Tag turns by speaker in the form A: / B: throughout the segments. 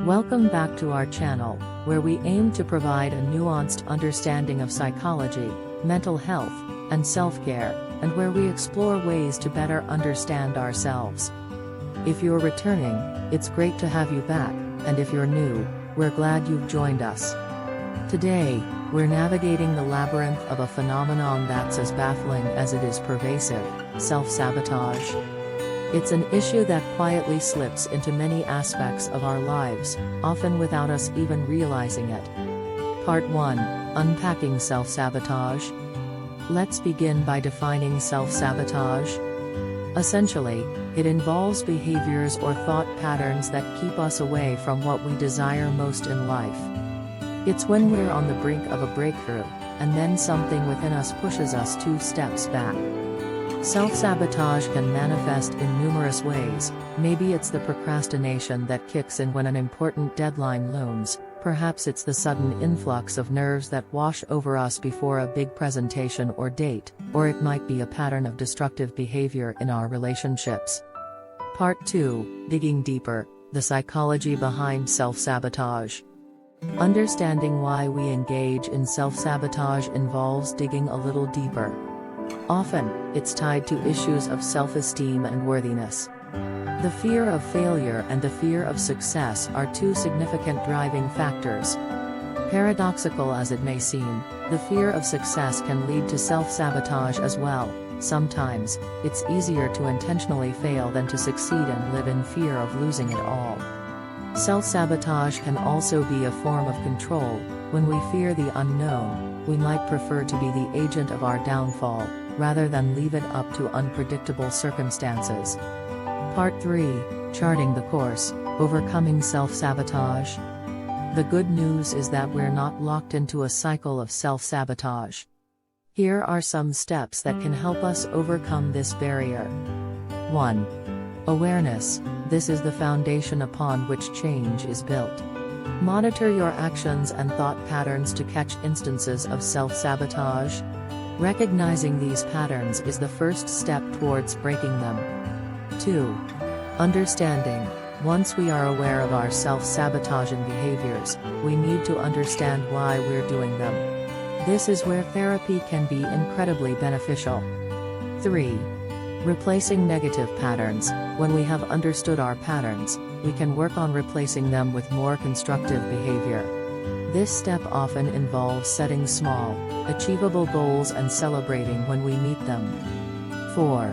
A: Welcome back to our channel, where we aim to provide a nuanced understanding of psychology, mental health, and self-care, and where we explore ways to better understand ourselves. If you're returning, it's great to have you back, and if you're new, we're glad you've joined us. Today, we're navigating the labyrinth of a phenomenon that's as baffling as it is pervasive: self-sabotage. It's an issue that quietly slips into many aspects of our lives, often without us even realizing it. Part 1: Unpacking self-sabotage. Let's begin by defining self-sabotage. Essentially, it involves behaviors or thought patterns that keep us away from what we desire most in life. It's when we're on the brink of a breakthrough, and then something within us pushes us 2 steps back. Self-sabotage can manifest in numerous ways. Maybe it's the procrastination that kicks in when an important deadline looms, perhaps it's the sudden influx of nerves that wash over us before a big presentation or date, or it might be a pattern of destructive behavior in our relationships. Part 2: Digging deeper, the psychology behind self-sabotage. Understanding why we engage in self-sabotage involves digging a little deeper. Often, it's tied to issues of self-esteem and worthiness. The fear of failure and the fear of success are 2 significant driving factors. Paradoxical as it may seem, the fear of success can lead to self-sabotage as well. Sometimes, it's easier to intentionally fail than to succeed and live in fear of losing it all. Self-sabotage can also be a form of control. When we fear the unknown, we might prefer to be the agent of our downfall, rather than leave it up to unpredictable circumstances. Part 3: Charting the course, overcoming self-sabotage. The good news is that we're not locked into a cycle of self-sabotage. Here are some steps that can help us overcome this barrier. 1. Awareness. This is the foundation upon which change is built. Monitor your actions and thought patterns to catch instances of self-sabotage. Recognizing these patterns is the first step towards breaking them. 2. Understanding. Once we are aware of our self-sabotaging behaviors, we need to understand why we're doing them. This is where therapy can be incredibly beneficial. 3. Replacing negative patterns. When we have understood our patterns, we can work on replacing them with more constructive behavior. This step often involves setting small, achievable goals and celebrating when we meet them. 4.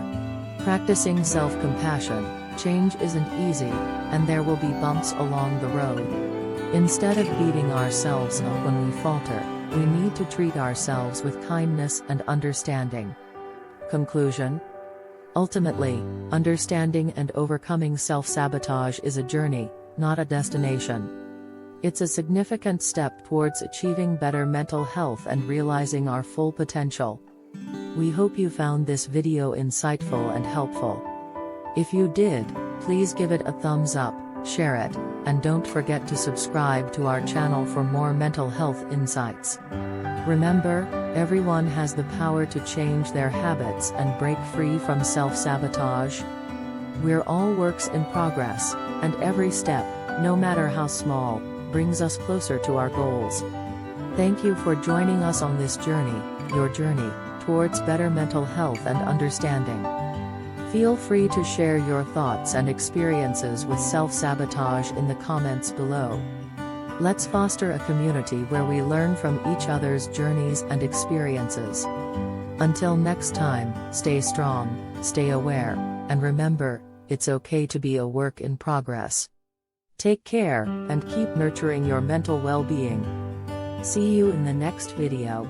A: Practicing self-compassion. Change isn't easy, and there will be bumps along the road. Instead of beating ourselves up when we falter, we need to treat ourselves with kindness and understanding. Conclusion: ultimately, understanding and overcoming self-sabotage is a journey, not a destination. It's a significant step towards achieving better mental health and realizing our full potential. We hope you found this video insightful and helpful. If you did, please give it a thumbs up, share it, and don't forget to subscribe to our channel for more mental health insights. Remember, everyone has the power to change their habits and break free from self-sabotage. We're all works in progress, and every step, no matter how small, brings us closer to our goals. Thank you for joining us on this journey, your journey, towards better mental health and understanding. Feel free to share your thoughts and experiences with self-sabotage in the comments below. Let's foster a community where we learn from each other's journeys and experiences. Until next time, stay strong, stay aware, and remember, it's okay to be a work in progress. Take care, and keep nurturing your mental well-being. See you in the next video.